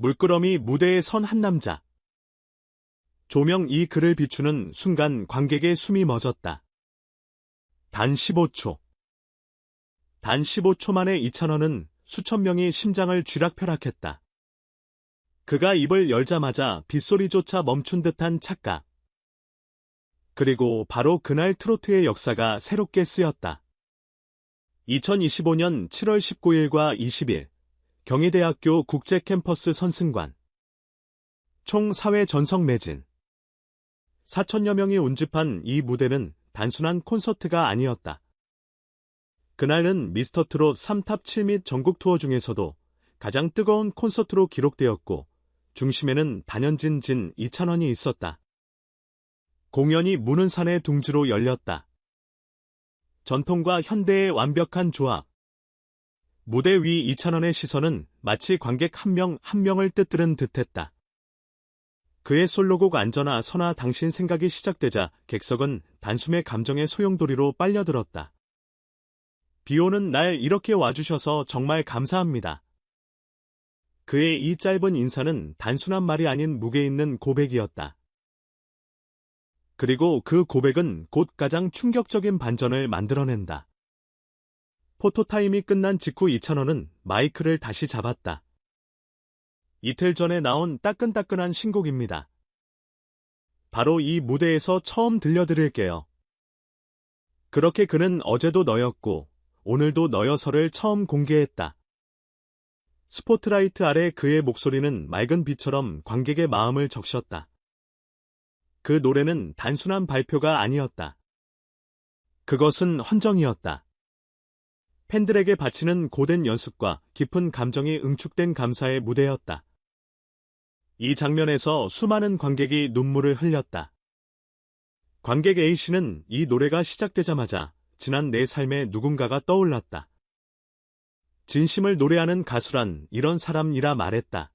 물끄러미 무대에 선 한 남자. 조명 이 그를 비추는 순간 관객의 숨이 멎었다. 단 15초. 단 15초 만에 이찬원은 수천 명이 심장을 쥐락펴락했다. 그가 입을 열자마자 빗소리조차 멈춘 듯한 착각. 그리고 바로 그날 트로트의 역사가 새롭게 쓰였다. 2025년 7월 19일과 20일 경희대학교 국제캠퍼스 선승관 총 사회 전성 매진 4천여 명이 운집한 이 무대는 단순한 콘서트가 아니었다. 그날은 미스터트롯 3탑 7및 전국 투어 중에서도 가장 뜨거운 콘서트로 기록되었고 중심에는 단연진 이찬원이 있었다. 공연이 무는산의 둥지로 열렸다. 전통과 현대의 완벽한 조합. 무대 위 이찬원의 시선은 마치 관객 한 명 한 명을 뜨뜨른 듯했다. 그의 솔로곡 안전하 선하 당신 생각이 시작되자 객석은 단숨에 감정의 소용돌이로 빨려들었다. 비오는 날 이렇게 와주셔서 정말 감사합니다. 그의 이 짧은 인사는 단순한 말이 아닌 무게 있는 고백이었다. 그리고 그 고백은 곧 가장 충격적인 반전을 만들어낸다. 포토타임이 끝난 직후 이찬원은 마이크를 다시 잡았다. 이틀 전에 나온 따끈따끈한 신곡입니다. 바로 이 무대에서 처음 들려드릴게요. 그렇게 그는 어제도 너였고 오늘도 너여서를 처음 공개했다. 스포트라이트 아래 그의 목소리는 맑은 비처럼 관객의 마음을 적셨다. 그 노래는 단순한 발표가 아니었다. 그것은 헌정이었다. 팬들에게 바치는 고된 연습과 깊은 감정이 응축된 감사의 무대였다. 이 장면에서 수많은 관객이 눈물을 흘렸다. 관객 A씨는 이 노래가 시작되자마자 지난 내 삶에 누군가가 떠올랐다. 진심을 노래하는 가수란 이런 사람이라 말했다.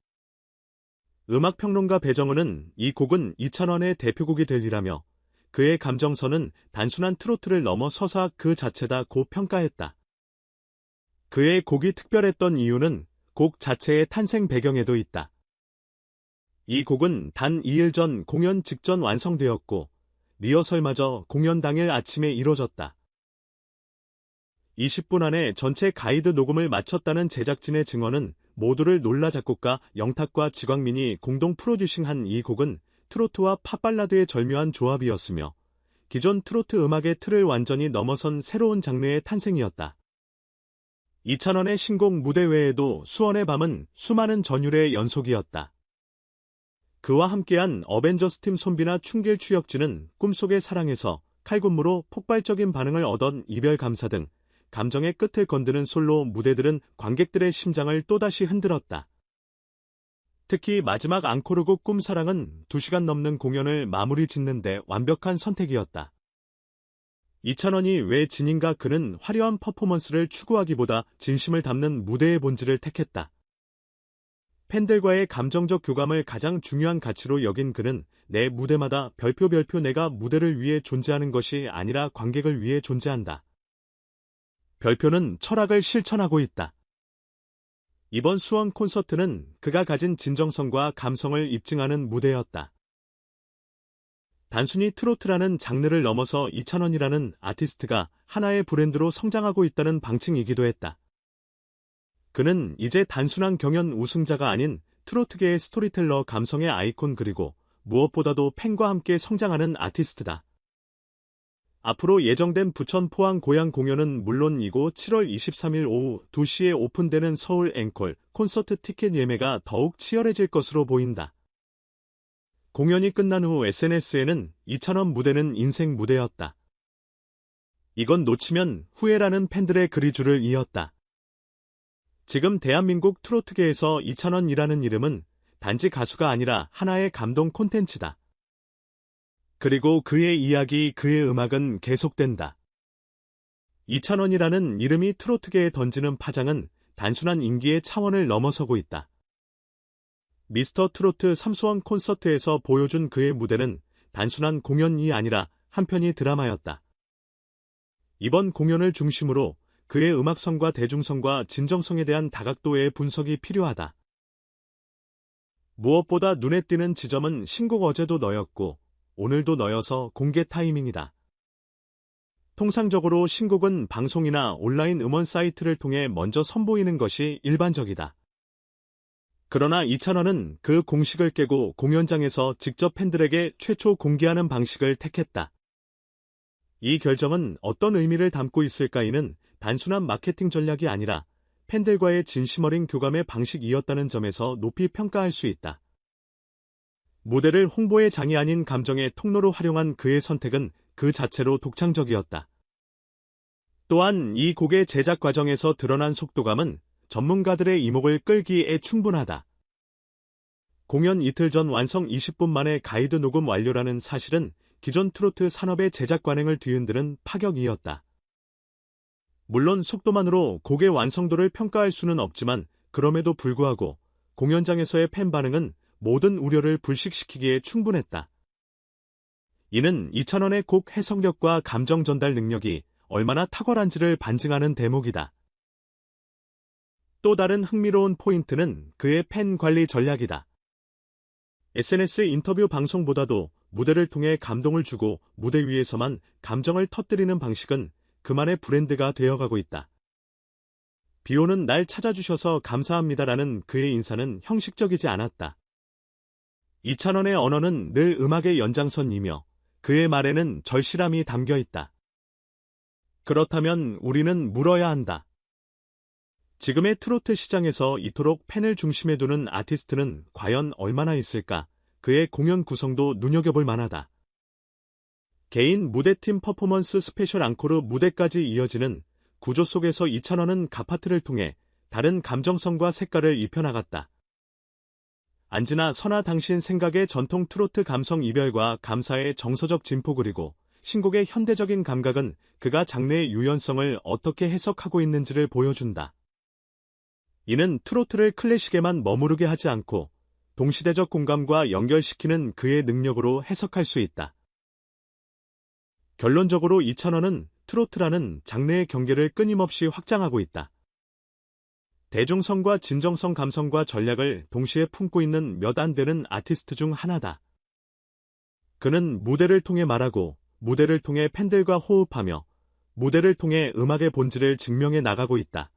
음악평론가 배정은은 이 곡은 이찬원의 대표곡이 되리라며 그의 감정선은 단순한 트로트를 넘어 서사 그 자체다고 평가했다. 그의 곡이 특별했던 이유는 곡 자체의 탄생 배경에도 있다. 이 곡은 단 2일 전 공연 직전 완성되었고 리허설마저 공연 당일 아침에 이뤄졌다. 20분 안에 전체 가이드 녹음을 마쳤다는 제작진의 증언은 모두를 놀라 작곡가 영탁과 지광민이 공동 프로듀싱한 이 곡은 트로트와 팝발라드의 절묘한 조합이었으며 기존 트로트 음악의 틀을 완전히 넘어선 새로운 장르의 탄생이었다. 이찬원의 신곡 무대 외에도 수원의 밤은 수많은 전율의 연속이었다. 그와 함께한 어벤져스 팀 손비나 충길 추혁진은 꿈속의 사랑에서 칼군무로 폭발적인 반응을 얻은 이별 감사 등 감정의 끝을 건드는 솔로 무대들은 관객들의 심장을 또다시 흔들었다. 특히 마지막 앙코르곡 꿈사랑은 2시간 넘는 공연을 마무리 짓는데 완벽한 선택이었다. 이찬원이 왜 진인가 그는 화려한 퍼포먼스를 추구하기보다 진심을 담는 무대의 본질을 택했다. 팬들과의 감정적 교감을 가장 중요한 가치로 여긴 그는 내 무대마다 별표 내가 무대를 위해 존재하는 것이 아니라 관객을 위해 존재한다. 별표는 철학을 실천하고 있다. 이번 수원 콘서트는 그가 가진 진정성과 감성을 입증하는 무대였다. 단순히 트로트라는 장르를 넘어서 이찬원이라는 아티스트가 하나의 브랜드로 성장하고 있다는 방증이기도 했다. 그는 이제 단순한 경연 우승자가 아닌 트로트계의 스토리텔러 감성의 아이콘 그리고 무엇보다도 팬과 함께 성장하는 아티스트다. 앞으로 예정된 부천 포항 고양 공연은 물론이고 7월 23일 오후 2시에 오픈되는 서울 앵콜 콘서트 티켓 예매가 더욱 치열해질 것으로 보인다. 공연이 끝난 후 SNS에는 이찬원 무대는 인생 무대였다. 이건 놓치면 후회라는 팬들의 글이 줄을 이었다. 지금 대한민국 트로트계에서 이찬원이라는 이름은 단지 가수가 아니라 하나의 감동 콘텐츠다. 그리고 그의 이야기, 그의 음악은 계속된다. 이찬원이라는 이름이 트로트계에 던지는 파장은 단순한 인기의 차원을 넘어서고 있다. 미스터 트로트 3수원 콘서트에서 보여준 그의 무대는 단순한 공연이 아니라 한편의 드라마였다. 이번 공연을 중심으로 그의 음악성과 대중성과 진정성에 대한 다각도의 분석이 필요하다. 무엇보다 눈에 띄는 지점은 신곡 어제도 너였고 오늘도 너여서 공개 타이밍이다. 통상적으로 신곡은 방송이나 온라인 음원 사이트를 통해 먼저 선보이는 것이 일반적이다. 그러나 이찬원은 그 공식을 깨고 공연장에서 직접 팬들에게 최초 공개하는 방식을 택했다. 이 결정은 어떤 의미를 담고 있을까이는 단순한 마케팅 전략이 아니라 팬들과의 진심 어린 교감의 방식이었다는 점에서 높이 평가할 수 있다. 무대를 홍보의 장이 아닌 감정의 통로로 활용한 그의 선택은 그 자체로 독창적이었다. 또한 이 곡의 제작 과정에서 드러난 속도감은 전문가들의 이목을 끌기에 충분하다. 공연 이틀 전 완성 20분 만에 가이드 녹음 완료라는 사실은 기존 트로트 산업의 제작 관행을 뒤흔드는 파격이었다. 물론 속도만으로 곡의 완성도를 평가할 수는 없지만 그럼에도 불구하고 공연장에서의 팬 반응은 모든 우려를 불식시키기에 충분했다. 이는 이찬원의 곡 해석력과 감정 전달 능력이 얼마나 탁월한지를 반증하는 대목이다. 또 다른 흥미로운 포인트는 그의 팬 관리 전략이다. SNS 인터뷰 방송보다도 무대를 통해 감동을 주고 무대 위에서만 감정을 터뜨리는 방식은 그만의 브랜드가 되어가고 있다. 비오는 날 찾아주셔서 감사합니다라는 그의 인사는 형식적이지 않았다. 이찬원의 언어는 늘 음악의 연장선이며 그의 말에는 절실함이 담겨 있다. 그렇다면 우리는 물어야 한다. 지금의 트로트 시장에서 이토록 팬을 중심에 두는 아티스트는 과연 얼마나 있을까? 그의 공연 구성도 눈여겨볼 만하다. 개인 무대팀 퍼포먼스 스페셜 앙코르 무대까지 이어지는 구조 속에서 이찬원은 가파트를 통해 다른 감정성과 색깔을 입혀나갔다. 안지나 선아 당신 생각의 전통 트로트 감성 이별과 감사의 정서적 진포 그리고 신곡의 현대적인 감각은 그가 장르의 유연성을 어떻게 해석하고 있는지를 보여준다. 이는 트로트를 클래식에만 머무르게 하지 않고 동시대적 공감과 연결시키는 그의 능력으로 해석할 수 있다. 결론적으로 이찬원은 트로트라는 장르의 경계를 끊임없이 확장하고 있다. 대중성과 진정성 감성과 전략을 동시에 품고 있는 몇 안 되는 아티스트 중 하나다. 그는 무대를 통해 말하고 무대를 통해 팬들과 호흡하며 무대를 통해 음악의 본질을 증명해 나가고 있다.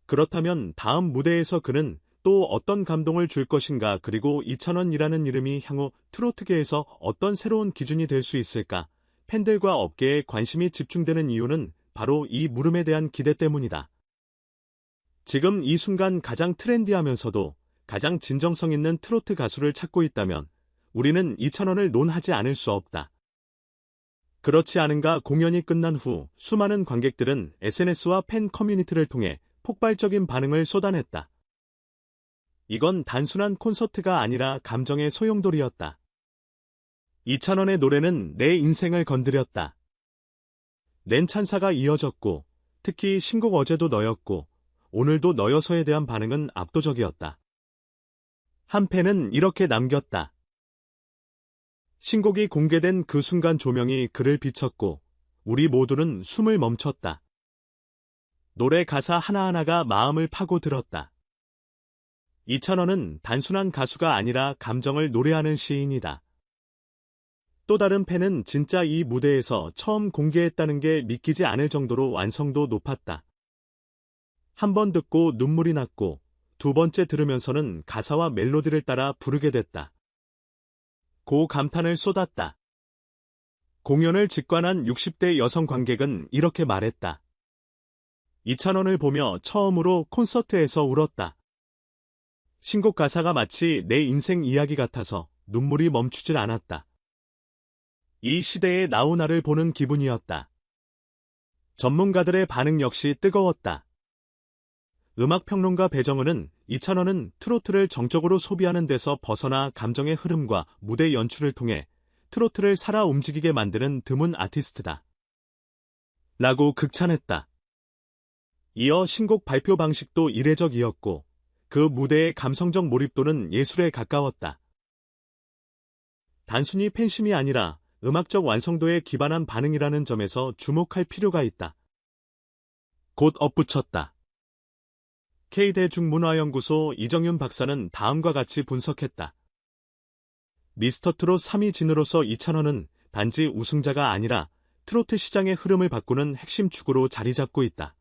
그렇다면 다음 무대에서 그는 또 어떤 감동을 줄 것인가 그리고 이찬원이라는 이름이 향후 트로트계에서 어떤 새로운 기준이 될 수 있을까? 팬들과 업계에 관심이 집중되는 이유는 바로 이 물음에 대한 기대 때문이다. 지금 이 순간 가장 트렌디하면서도 가장 진정성 있는 트로트 가수를 찾고 있다면 우리는 이찬원을 논하지 않을 수 없다. 그렇지 않은가? 공연이 끝난 후 수많은 관객들은 SNS와 팬 커뮤니티를 통해 폭발적인 반응을 쏟아냈다. 이건 단순한 콘서트가 아니라 감정의 소용돌이였다. 이찬원의 노래는 내 인생을 건드렸다. 낸 찬사가 이어졌고 특히 신곡 어제도 너였고 오늘도 너여서에 대한 반응은 압도적이었다. 한 팬은 이렇게 남겼다. 신곡이 공개된 그 순간 조명이 그를 비췄고 우리 모두는 숨을 멈췄다. 노래 가사 하나하나가 마음을 파고들었다. 이찬원은 단순한 가수가 아니라 감정을 노래하는 시인이다. 또 다른 팬은 진짜 이 무대에서 처음 공개했다는 게 믿기지 않을 정도로 완성도 높았다. 한 번 듣고 눈물이 났고 두 번째 들으면서는 가사와 멜로디를 따라 부르게 됐다. 고 감탄을 쏟았다. 공연을 직관한 60대 여성 관객은 이렇게 말했다. 이찬원을 보며 처음으로 콘서트에서 울었다. 신곡 가사가 마치 내 인생 이야기 같아서 눈물이 멈추질 않았다. 이 시대의 나훈아를 보는 기분이었다. 전문가들의 반응 역시 뜨거웠다. 음악평론가 배정은은 이찬원은 트로트를 정적으로 소비하는 데서 벗어나 감정의 흐름과 무대 연출을 통해 트로트를 살아 움직이게 만드는 드문 아티스트다. 라고 극찬했다. 이어 신곡 발표 방식도 이례적이었고 그 무대의 감성적 몰입도는 예술에 가까웠다. 단순히 팬심이 아니라 음악적 완성도에 기반한 반응이라는 점에서 주목할 필요가 있다. 곧 엇붙였다. K대중문화연구소 이정윤 박사는 다음과 같이 분석했다. 미스터트롯 3위 진으로서 이찬원은 단지 우승자가 아니라 트로트 시장의 흐름을 바꾸는 핵심 축으로 자리 잡고 있다.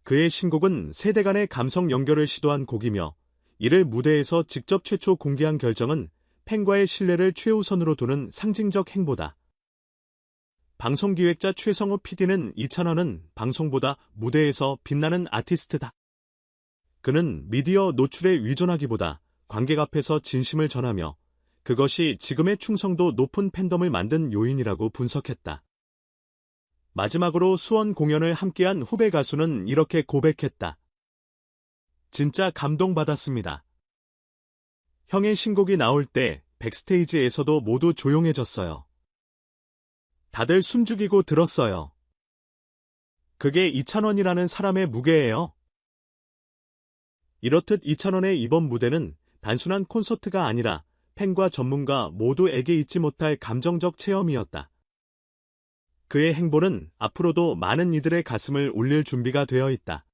그의 신곡은 세대 간의 감성 연결을 시도한 곡이며 이를 무대에서 직접 최초 공개한 결정은 팬과의 신뢰를 최우선으로 두는 상징적 행보다. 방송기획자 최성호 PD는 이찬원은 방송보다 무대에서 빛나는 아티스트다. 그는 미디어 노출에 의존하기보다 관객 앞에서 진심을 전하며 그것이 지금의 충성도 높은 팬덤을 만든 요인이라고 분석했다. 마지막으로 수원 공연을 함께한 후배 가수는 이렇게 고백했다. 진짜 감동받았습니다. 형의 신곡이 나올 때 백스테이지에서도 모두 조용해졌어요. 다들 숨죽이고 들었어요. 그게 이찬원이라는 사람의 무게예요. 이렇듯 이찬원의 이번 무대는 단순한 콘서트가 아니라 팬과 전문가 모두에게 잊지 못할 감정적 체험이었다. 그의 행보는 앞으로도 많은 이들의 가슴을 울릴 준비가 되어 있다.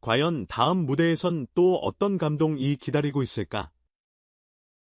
과연 다음 무대에선 또 어떤 감동이 기다리고 있을까?